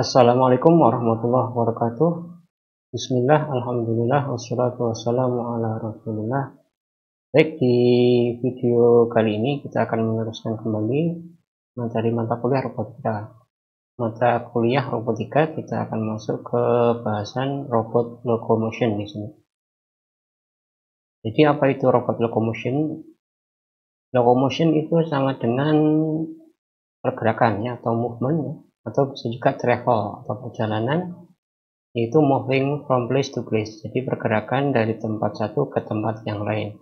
Assalamualaikum warahmatullahi wabarakatuh. Bismillah, alhamdulillah, wassalatu wassalamu ala rasulillah. Baik, di video kali ini kita akan meneruskan kembali materi mata kuliah robotika. Mata kuliah robotika kita akan masuk ke bahasan robot locomotion di sini. Jadi apa itu robot locomotion? Locomotion itu sama dengan pergerakan ya, atau movement ya, atau bisa juga travel atau perjalanan, yaitu moving from place to place, jadi pergerakan dari tempat satu ke tempat yang lain.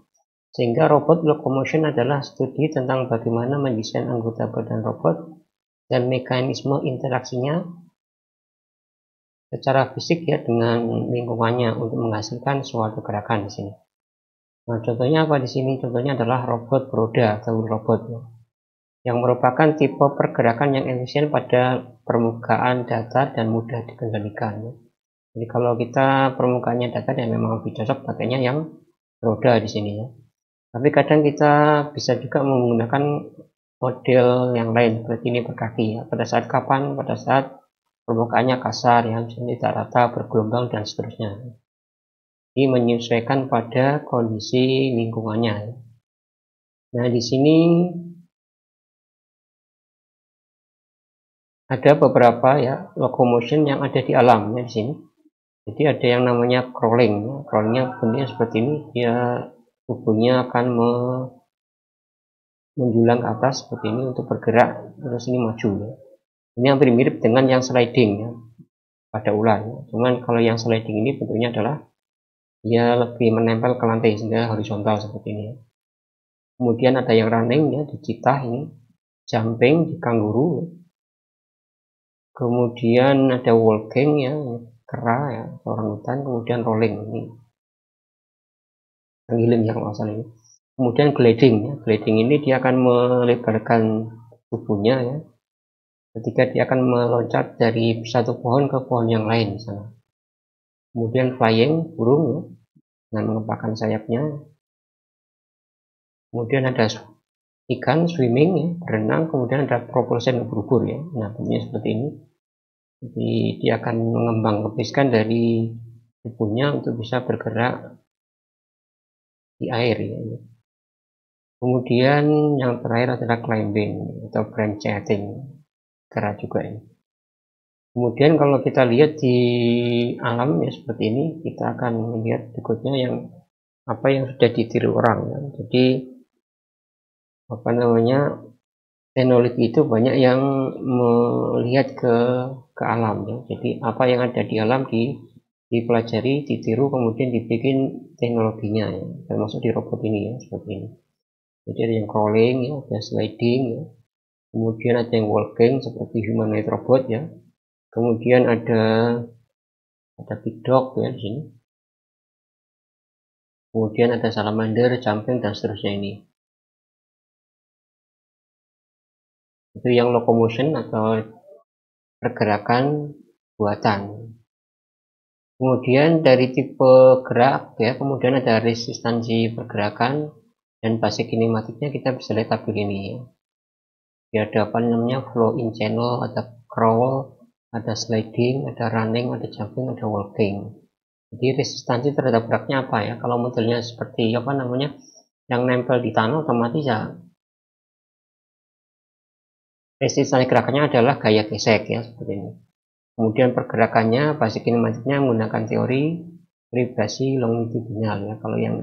Sehingga robot locomotion adalah studi tentang bagaimana mendesain anggota badan robot dan mekanisme interaksinya secara fisik ya dengan lingkungannya untuk menghasilkan suatu gerakan di sini. Nah, contohnya apa di sini? Contohnya adalah robot beroda atau robot ya, yang merupakan tipe pergerakan yang efisien pada permukaan datar dan mudah dikendalikan. Jadi kalau kita permukaannya datar ya memang lebih cocok pakainya yang roda di sini ya. Tapi kadang kita bisa juga menggunakan model yang lain seperti ini berkaki ya. Pada saat kapan? Pada saat permukaannya kasar ya, tidak rata, bergelombang dan seterusnya. Jadi menyesuaikan pada kondisi lingkungannya. Nah, di sini ada beberapa ya locomotion yang ada di alam ya di sini. Jadi ada yang namanya crawling. Crawlingnya bentuknya seperti ini, dia tubuhnya akan menjulang ke atas seperti ini untuk bergerak terus ini maju ya. Ini hampir mirip dengan yang sliding ya, pada ular ya. Cuman kalau yang sliding ini bentuknya adalah dia lebih menempel ke lantai sehingga horizontal seperti ini ya. Kemudian ada yang running ya di cheetah ini, jumping di kanguru ya. Kemudian ada walking ya, kera ya, orangutan. Kemudian rolling ini tenggiling ya kalau salah ini. Kemudian gliding ya, gliding ini dia akan melebarkan tubuhnya ya ketika dia akan meloncat dari satu pohon ke pohon yang lain di sana. Kemudian flying, burung ya, dengan mengepakkan sayapnya. Kemudian ada ikan, swimming ya, berenang. Kemudian ada propulsion, berubur ya. Nah, bentuknya seperti ini. Jadi dia akan mengembang kepiskan dari tubuhnya untuk bisa bergerak di air ya. Kemudian yang terakhir adalah climbing atau branching, kera juga ini. Kemudian kalau kita lihat di alam ya seperti ini, kita akan melihat berikutnya yang apa yang sudah ditiru orang ya. Jadi apa namanya, teknologi itu banyak yang melihat ke alam ya. Jadi apa yang ada di alam dipelajari, ditiru, kemudian dibikin teknologinya ya, termasuk di robot ini ya seperti ini. Jadi ada yang crawling ya, ada sliding ya. Kemudian ada yang walking seperti humanoid robot ya. Kemudian ada big dog ya di sini. Kemudian ada salamander, jumping dan seterusnya ini. Itu yang locomotion atau pergerakan buatan. Kemudian dari tipe gerak ya, kemudian ada resistansi pergerakan dan basic kinematiknya kita bisa lihat tabel ini ya. Ada apa namanya, flow in channel, ada crawl, ada sliding, ada running, ada jumping, ada walking. Jadi resistansi terhadap geraknya apa ya? Kalau modelnya seperti apa namanya, yang nempel di tanah, otomatis ya resistansi gerakannya adalah gaya gesek ya seperti ini. Kemudian pergerakannya, basic kinematiknya menggunakan teori vibrasi longitudinal ya. Kalau yang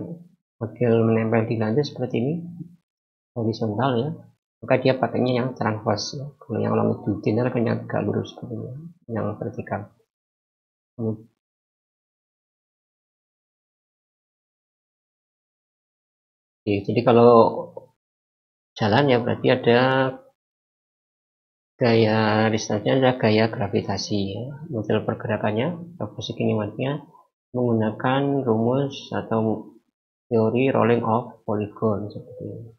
model menempel di lantai seperti ini, horizontal ya, maka dia pakainya yang transverse ya. Kalau yang longitudinal kan yang agak lurus seperti ini, yang vertikal. Jadi kalau jalan ya berarti ada gaya resistance adalah gaya gravitasi ya. Model pergerakannya atau basic kinematiknya menggunakan rumus atau teori rolling of polygon seperti ini.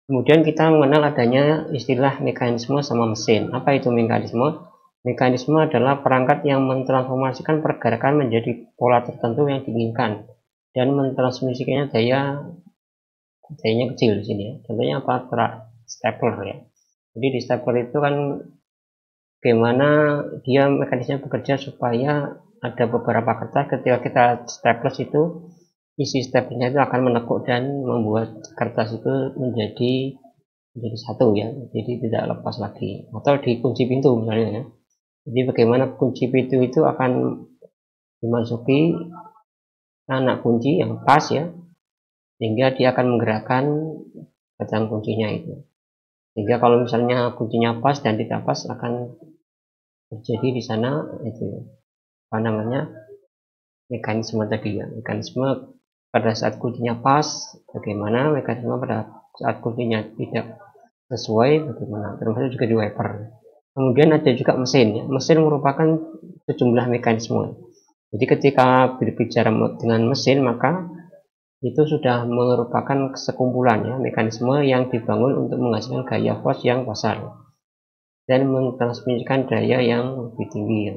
Kemudian kita mengenal adanya istilah mekanisme sama mesin. Apa itu mekanisme? Mekanisme adalah perangkat yang mentransformasikan pergerakan menjadi pola tertentu yang diinginkan dan mentransmisikannya dayanya kecil di sini ya. Contohnya apa? Stapler ya. Jadi di stapler itu kan bagaimana dia mekanisme bekerja supaya ada beberapa kertas ketika kita staples itu isi staplernya itu akan menekuk dan membuat kertas itu menjadi satu ya, jadi tidak lepas lagi, atau di kunci pintu misalnya ya. Jadi bagaimana kunci pintu itu akan dimasuki anak kunci yang pas ya, sehingga dia akan menggerakkan batang kuncinya itu, sehingga kalau misalnya kuncinya pas dan tidak pas akan terjadi di sana itu apa namanya mekanisme tadi ya, mekanisme pada saat kuncinya pas bagaimana, mekanisme pada saat kuncinya tidak sesuai bagaimana, termasuk juga di wiper. Kemudian ada juga mesin ya. Mesin merupakan sejumlah mekanisme. Jadi ketika berbicara dengan mesin maka itu sudah merupakan sekumpulan ya, mekanisme yang dibangun untuk menghasilkan gaya force yang besar dan mentransmisikan daya yang lebih tinggi ya.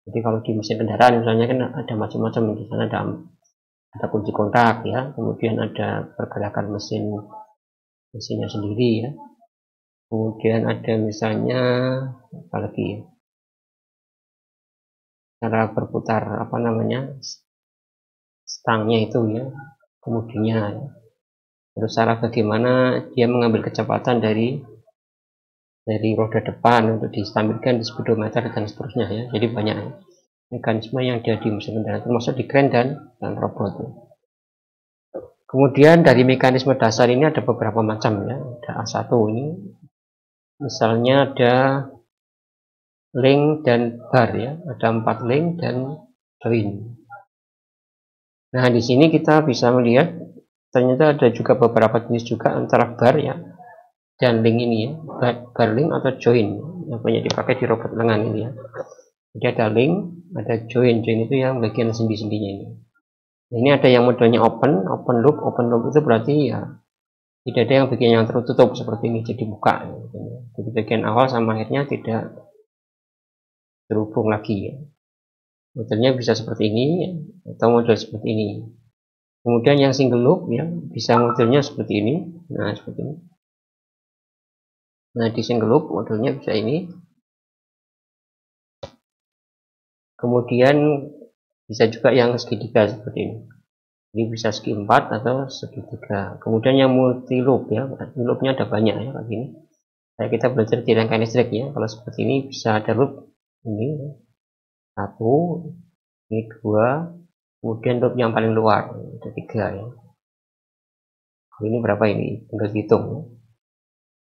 Jadi kalau di mesin kendaraan misalnya kan ada macam-macam, di sana ada kunci kontak ya, kemudian ada pergerakan mesinnya sendiri ya, kemudian ada misalnya apa lagi ya, cara berputar apa namanya stangnya itu ya, kemudiannya ya. Terus cara bagaimana dia mengambil kecepatan dari roda depan untuk distabilkan di speedometer dan seterusnya ya. Jadi banyak ya, mekanisme yang ada di mesin kendaraan termasuk di kren dan robot ya. Kemudian dari mekanisme dasar ini ada beberapa macam ya. Ada A1 ini misalnya ada link dan bar ya, ada 4 link dan join. Nah di sini kita bisa melihat ternyata ada juga beberapa jenis juga antara bar ya dan link ini ya, bar link atau join yang banyak dipakai di robot lengan ini ya. Jadi ada link, ada join itu yang bagian sendi-sendinya ini. Nah, ini ada yang modelnya open loop itu berarti ya tidak ada yang bagian yang tertutup seperti ini, jadi buka gitu. Jadi bagian awal sama akhirnya tidak terhubung lagi ya. Modelnya bisa seperti ini ya, atau model seperti ini. Kemudian yang single loop ya bisa modelnya seperti ini. Nah seperti ini. Nah di single loop modelnya bisa ini. Kemudian bisa juga yang segitiga seperti ini. Ini bisa segi 4 atau segitiga. Kemudian yang multi loop ya, multi loopnya ada banyak ya kayak gini. Nah, kita belajar di rangkaian listrik ya. Kalau seperti ini bisa ada loop ini 1, ini 2, kemudian loop yang paling luar ada 3 ya. Ini berapa ini? Tinggal hitung.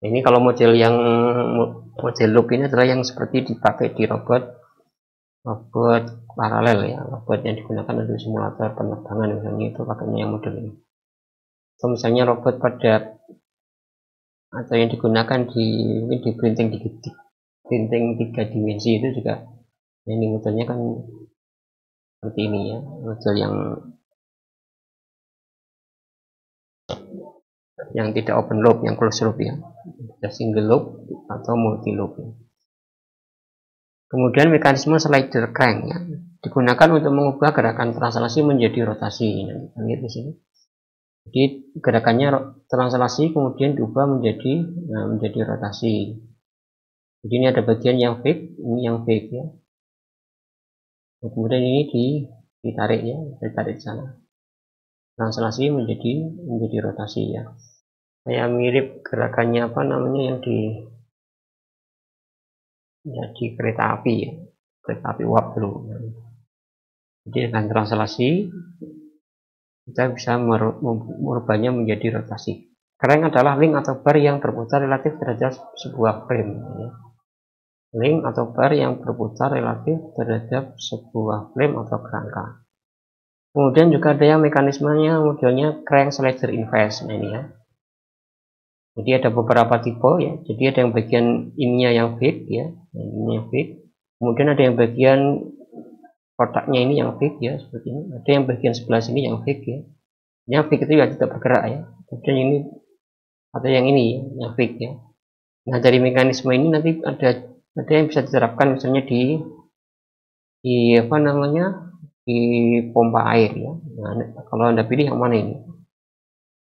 Ini kalau model loop ini adalah yang seperti dipakai di robot paralel ya, robot yang digunakan untuk simulator penerbangan misalnya itu pakainya yang model ini. Atau misalnya robot atau yang digunakan mungkin di printing 3 dimensi itu juga. Ini modelnya kan seperti ini ya, model yang tidak open loop, yang closed loop ya, single loop atau multi loop ya. Kemudian mekanisme slider crank ya, digunakan untuk mengubah gerakan translasi menjadi rotasi. Nah, lihat di sini. Jadi gerakannya translasi kemudian diubah menjadi rotasi. Jadi ini ada bagian yang fake, ini yang fake ya. Nah, kemudian ini ditarik ya, ditarik ke sana. Translasi menjadi rotasi ya. Kayak mirip gerakannya apa namanya yang di kereta api ya, kereta api uap dulu. Jadi dengan translasi kita bisa merubahnya menjadi rotasi. Crank adalah link atau bar yang berputar relatif terhadap sebuah frame ya. Link atau bar yang berputar relatif terhadap sebuah frame atau kerangka. Kemudian juga ada yang mekanismenya modelnya crank slider inverse. Nah ini ya. Jadi ada beberapa tipe ya. Jadi ada yang bagian ininya yang fake ya, ini yang fake. Kemudian ada yang bagian kotaknya ini yang fake ya, seperti ini. Ada yang bagian sebelah sini yang fake ya. Yang fake itu ya tidak bergerak ya. Kemudian ini atau yang ini yang fake ya. Nah dari mekanisme ini nanti ada yang bisa diterapkan misalnya di apa namanya di pompa air ya. Nah, kalau Anda pilih yang mana ini?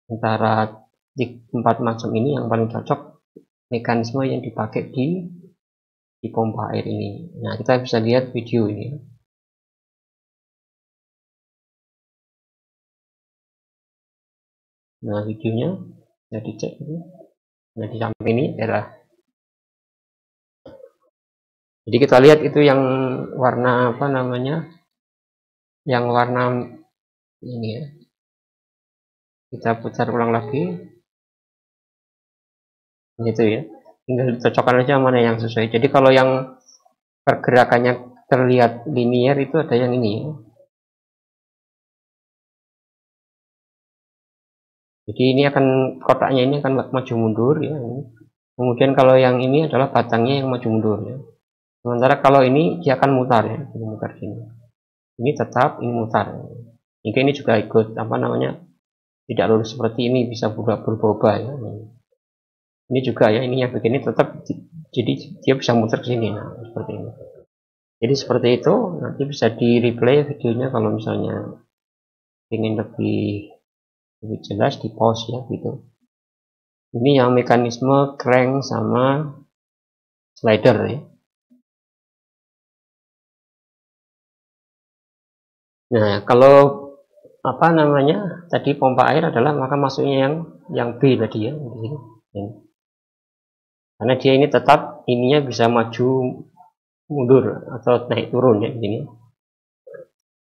Antara 4 macam ini yang paling cocok mekanisme yang dipakai di di pompa air ini. Nah, kita bisa lihat video ini. Nah, videonya bisa dicek ini. Nah, di samping ini adalah, jadi kita lihat itu yang warna apa namanya, yang warna ini ya. Kita putar ulang lagi, gitu ya. Tinggal cocokkan aja mana yang sesuai. Jadi kalau yang pergerakannya terlihat linear itu ada yang ini ya. Jadi ini akan, kotaknya ini akan maju mundur ya. Kemudian kalau yang ini adalah batangnya yang maju mundur ya. Sementara kalau ini dia akan mutar ya, ini mutar sini. Ini tetap, ini mutar. Jika ini juga ikut apa namanya, tidak lurus seperti ini, bisa berubah-ubah ya. Ini juga ya, ini yang begini tetap, jadi dia bisa muter ke sini. Nah, seperti ini. Jadi seperti itu, nanti bisa di replay videonya kalau misalnya ingin lebih jelas, di pause ya gitu. Ini yang mekanisme crank sama slider ya. Nah, kalau apa namanya tadi pompa air adalah, maka masuknya yang B tadi ya, di sini. Karena dia ini tetap ininya bisa maju mundur atau naik turun ya di sini.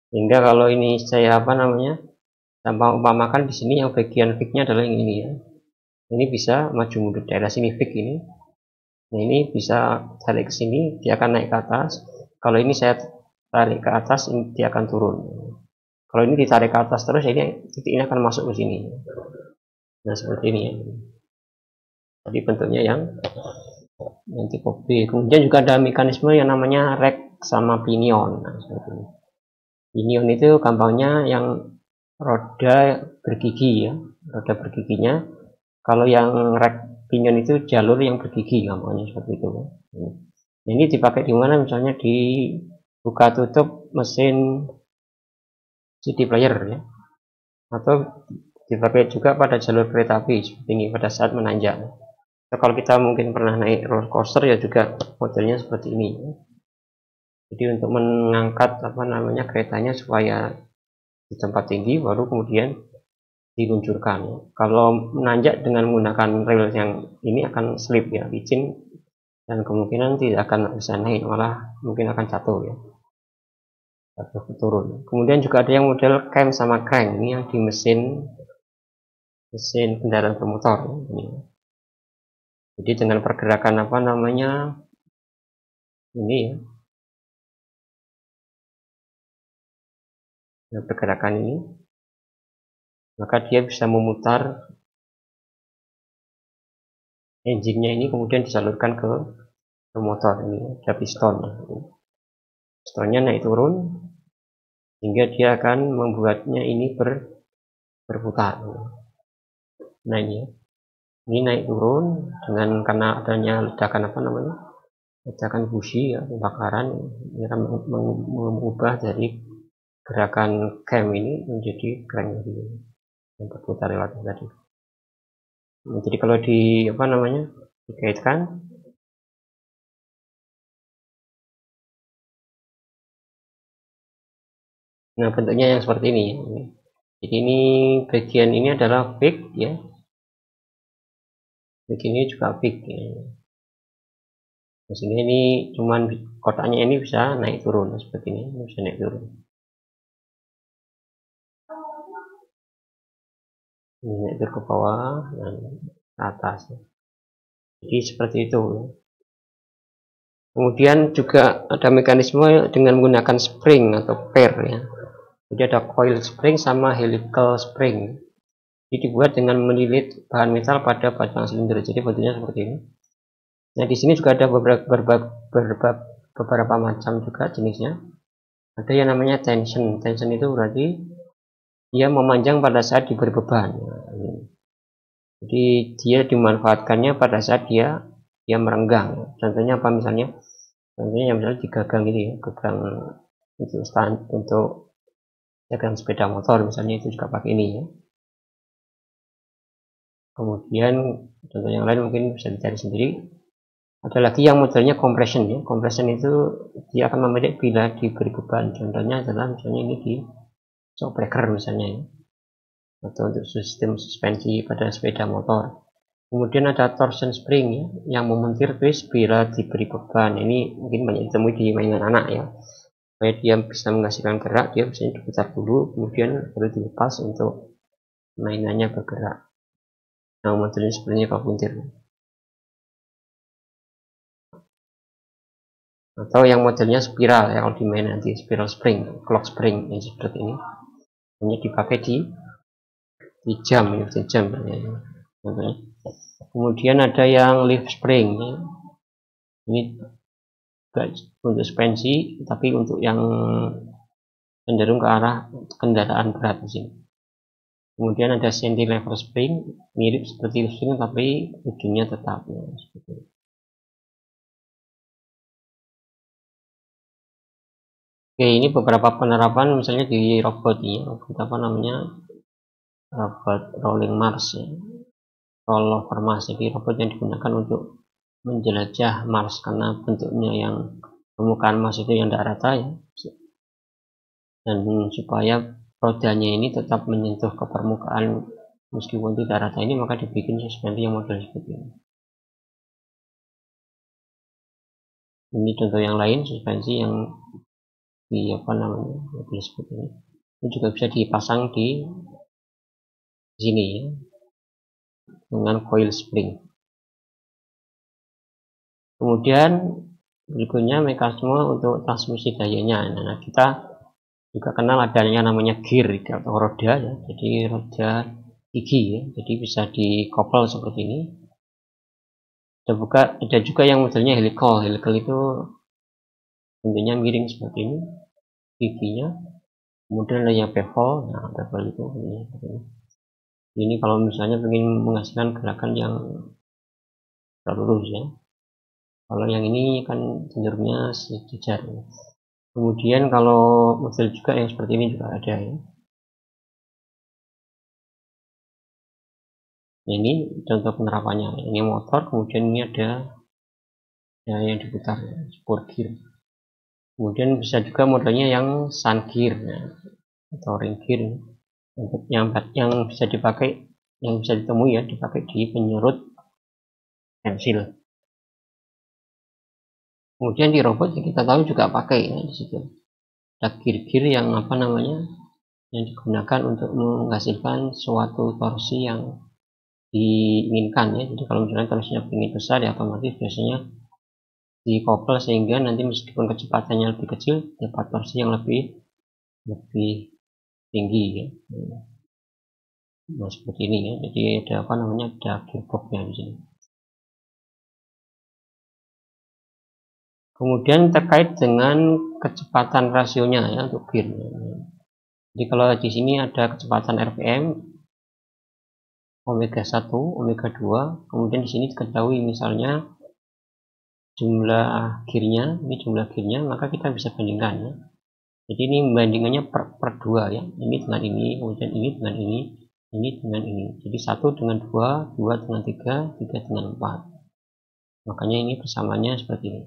Sehingga kalau ini saya apa namanya, tanpa umpamakan di sini yang bagian fixnya adalah yang ini ya. Ini bisa maju mundur daerah sini fix ini. Nah, ini bisa tarik ke sini, dia akan naik ke atas. Kalau ini saya tarik ke atas, ini dia akan turun. Kalau ini ditarik ke atas terus, ini titik ini akan masuk ke sini. Nah, seperti ini ya. Jadi bentuknya yang tipe B. Kemudian juga ada mekanisme yang namanya rack sama pinion. Nah, seperti ini. Pinion itu gampangnya yang roda bergigi ya, roda bergiginya. Kalau yang rack pinion itu jalur yang bergigi, gampangnya seperti itu. Ini dipakai di mana? Misalnya di buka tutup mesin CD player ya, atau dipakai juga pada jalur kereta api seperti ini pada saat menanjak. Nah, kalau kita mungkin pernah naik roller coaster ya, juga modelnya seperti ini. Jadi untuk mengangkat apa namanya keretanya supaya di tempat tinggi, baru kemudian diluncurkan. Kalau menanjak dengan menggunakan rel yang ini akan slip ya, licin, dan kemungkinan tidak akan bisa naik, malah mungkin akan jatuh ya, jatuh turun. Kemudian juga ada yang model cam sama crank, ini yang di mesin kendaraan bermotor ini. Jadi dengan pergerakan apa namanya ini ya, dengan pergerakan ini, maka dia bisa memutar engine-nya ini, kemudian disalurkan ke motor ini, ada piston. Pistonnya naik turun sehingga dia akan membuatnya ini berputar. Nah ini naik turun dengan, karena adanya ledakan apa namanya, ledakan busi ya, pembakaran, ini akan mengubah dari gerakan cam ini menjadi crank yang berputar relatif tadi. Jadi kalau di apa namanya dikaitkan, nah bentuknya yang seperti ini. Jadi ini bagian ini adalah fix ya, bagian ini juga fix ya. Di sini ini cuman kotaknya ini bisa naik turun seperti ini bisa naik turun. Ini naik turun ke bawah dan ke atas. Jadi seperti itu. Kemudian juga ada mekanisme dengan menggunakan spring atau pair ya. Jadi ada coil spring sama helical spring. Jadi dibuat dengan melilit bahan metal pada batang silinder. Jadi bentuknya seperti ini. Nah di sini juga ada beberapa macam juga jenisnya. Ada yang namanya tension. Tension itu berarti dia memanjang pada saat diberi beban. Jadi dia dimanfaatkannya pada saat dia merenggang. Contohnya apa misalnya? Contohnya misalnya di gagang ini, gagang untuk gagang sepeda motor misalnya, itu juga pakai ini ya. Kemudian contoh yang lain mungkin bisa dicari sendiri. Ada lagi yang modelnya compression ya. Compression itu dia akan memendek bila diberi beban. Contohnya adalah misalnya ini di shock breaker misalnya ya, atau untuk sistem suspensi pada sepeda motor. Kemudian ada torsion spring ya, yang memuntir twist bila diberi beban. Ini mungkin banyak ditemui di mainan anak ya. Supaya dia bisa menghasilkan gerak, dia biasanya diputar dulu, kemudian baru dilepas untuk mainannya bergerak. Nah, modelnya sebenarnya puntir. Atau yang modelnya spiral ya, kalau di main nanti spiral spring, clock spring yang seperti ini. Hanya dipakai di jam ya, di jam ya. Kemudian ada yang leaf spring ya. Ini untuk suspensi, tapi untuk yang cenderung ke arah kendaraan berat di sini. Kemudian ada cantilever spring, mirip seperti leaf spring tapi ujungnya tetap ya, seperti itu. Oke, ini beberapa penerapan misalnya di robot ya, robot apa namanya, robot rolling Mars ya, rollover Mars. Jadi robot yang digunakan untuk menjelajah Mars karena bentuknya yang permukaan Mars itu yang tidak rata ya, dan supaya rodanya ini tetap menyentuh ke permukaan meskipun tidak rata ini, maka dibikin suspensi yang model seperti ini. Ini contoh yang lain suspensi yang di apa namanya model seperti ini. Ini juga bisa dipasang di sini ya, dengan coil spring. Kemudian berikutnya mekanisme untuk transmisi dayanya. Nah, kita juga kenal adanya namanya gear atau roda ya, jadi roda gigi ya, jadi bisa dikopel seperti ini. Ada juga yang modelnya helical. Helical itu bentuknya miring seperti ini, giginya. Kemudian ada yang bevel. Nah, bevel itu ini kalau misalnya ingin menghasilkan gerakan yang lurus ya. Kalau yang ini kan cenderungnya sejajar. Kemudian kalau model juga yang seperti ini juga ada ya. Ini contoh penerapannya. Ini motor, kemudian ini ada yang diputar ya, sport gear. Kemudian bisa juga modelnya yang sun gear ya, atau ring gear yang bisa dipakai, yang bisa ditemui ya, dipakai di penyerut pensil. Kemudian di robot yang kita tahu juga pakai ya, di situ ada gear-gear yang apa namanya, yang digunakan untuk menghasilkan suatu torsi yang diinginkan ya. Jadi kalau misalnya torsinya ingin besar ya, otomatis biasanya dikopel sehingga nanti meskipun kecepatannya lebih kecil dapat torsi yang lebih tinggi ya. Nah, seperti ini ya. Jadi ada apa namanya, ada gearboxnya di sini. Kemudian terkait dengan kecepatan rasionya ya untuk gear. Jadi kalau di sini ada kecepatan RPM omega 1, omega 2, kemudian di sini diketahui misalnya jumlah gearnya, ini jumlah gearnya, maka kita bisa bandingkan ya. Jadi ini membandingannya per 2 ya. Ini dengan ini, kemudian ini dengan ini dengan ini. Jadi 1 dengan 2, 2 dengan 3, 3 dengan 4. Makanya ini persamaannya seperti ini.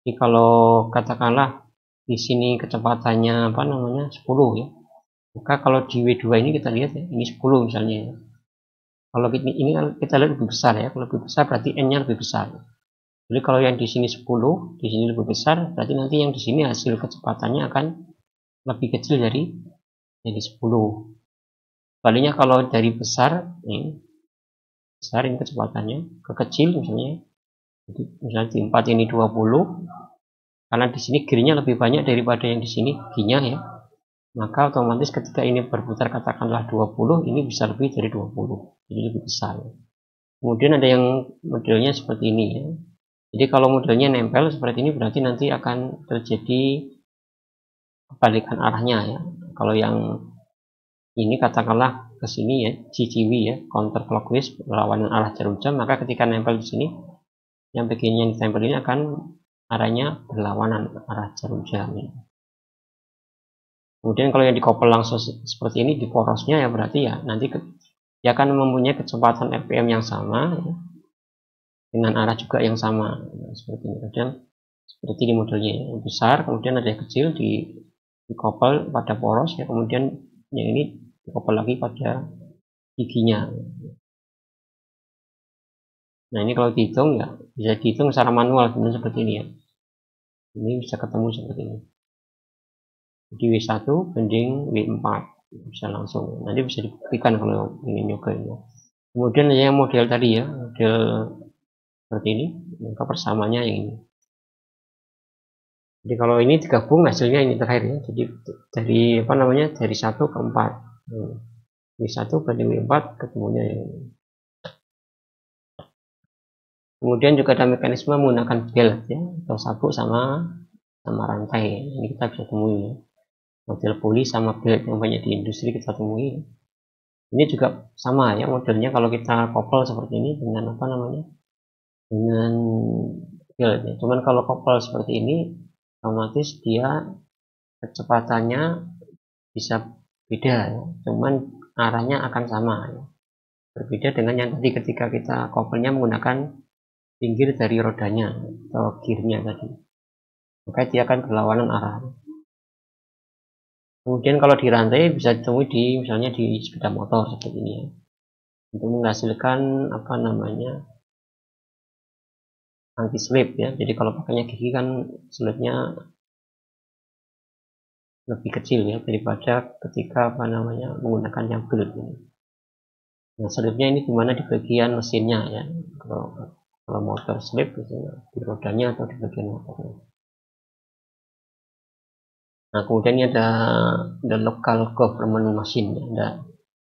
Jadi kalau katakanlah di sini kecepatannya apa namanya 10 ya, maka kalau di W2 ini kita lihat ya, ini 10 misalnya ya. Kalau ini kita lihat lebih besar ya, kalau lebih besar berarti N-nya lebih besar. Jadi kalau yang di sini 10, di sini lebih besar, berarti nanti yang di sini hasil kecepatannya akan lebih kecil dari 10. Baliknya kalau dari besar ini kecepatannya ke kecil misalnya. Jadi misalnya di 4 ini 20, karena di sini gearnya lebih banyak daripada yang di sini ginya ya, maka otomatis ketika ini berputar katakanlah 20, ini bisa lebih dari 20, jadi lebih besar. Kemudian ada yang modelnya seperti ini ya. Jadi kalau modelnya nempel seperti ini berarti nanti akan terjadi kebalikan arahnya ya. Kalau yang ini katakanlah ke sini ya, CCW ya, counterclockwise, berlawanan arah jarum jam, maka ketika nempel di sini, yang bagian yang ditempel ini akan arahnya berlawanan arah jarum jam ini. Kemudian kalau yang dikopel langsung seperti ini di porosnya ya, berarti ya nanti dia akan mempunyai kecepatan RPM yang sama ya. dengan arah juga yang sama. Nah, seperti ini. Kadang seperti ini modelnya yang besar, kemudian ada yang kecil dikopel pada poros ya, kemudian yang ini dikopel lagi pada giginya. Nah ini kalau dihitung ya bisa dihitung secara manual seperti ini ya. Ini bisa ketemu seperti ini. Jadi W1 banding W4 bisa langsung. Nanti bisa dibuktikan kalau ingin nyoba ini. Kemudian yang model tadi ya, model seperti ini, maka persamaannya yang ini. Jadi kalau ini digabung hasilnya ini terakhir ya. Jadi dari apa namanya dari 1 ke 4. W1 banding W4 ketemunya yang ini. Kemudian juga ada mekanisme menggunakan belt ya, atau sabuk sama rantai. Ini kita bisa temui ya. Model puli sama belt yang banyak di industri kita temui. Ini juga sama ya modelnya, kalau kita couple seperti ini dengan apa namanya, dengan belt ya. Cuman kalau couple seperti ini otomatis dia kecepatannya bisa beda ya. Cuman arahnya akan sama ya. Berbeda dengan yang tadi ketika kita couple-nya menggunakan pinggir dari rodanya atau gearnya tadi, maka dia akan berlawanan arah. Kemudian kalau di rantai bisa ditemui di misalnya di sepeda motor seperti ini ya, untuk menghasilkan apa namanya anti slip ya. Jadi kalau pakainya gigi kan slipnya lebih kecil ya daripada ketika apa namanya menggunakan yang belt ini. Nah slipnya ini dimana di bagian mesinnya ya. Kalau motor slip biasanya di rodanya atau di bagian motornya. Nah kemudian ini ada local government machine ya. Anda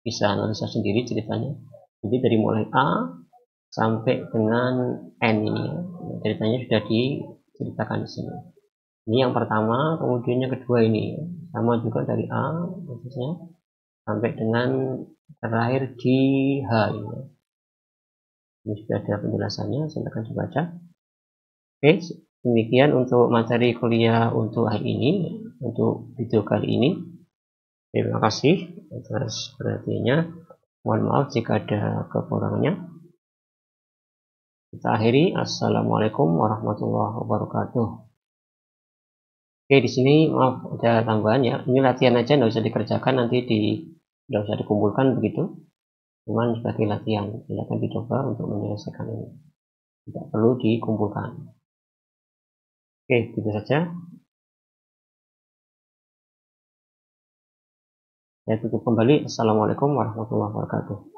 bisa analisa sendiri ceritanya. Jadi dari mulai A sampai dengan N ini ya. Ceritanya sudah diceritakan di sini. Ini yang pertama, kemudian yang kedua ini sama juga dari A khususnya sampai dengan terakhir di H ini. Ini sudah ada penjelasannya, silakan dibaca. Oke, demikian untuk materi kuliah untuk hari ini, untuk video kali ini. Terima kasih atas perhatiannya. Mohon maaf jika ada kekurangannya. Kita akhiri. Assalamualaikum warahmatullahi wabarakatuh. Oke, di sini maaf ada tambahan ya. Ini latihan aja, nggak usah dikerjakan, nggak usah dikumpulkan begitu. Cuman sebagai latihan, silakan dicoba untuk menyelesaikan ini. Tidak perlu dikumpulkan. Oke, gitu saja. Saya tutup kembali. Assalamualaikum warahmatullahi wabarakatuh.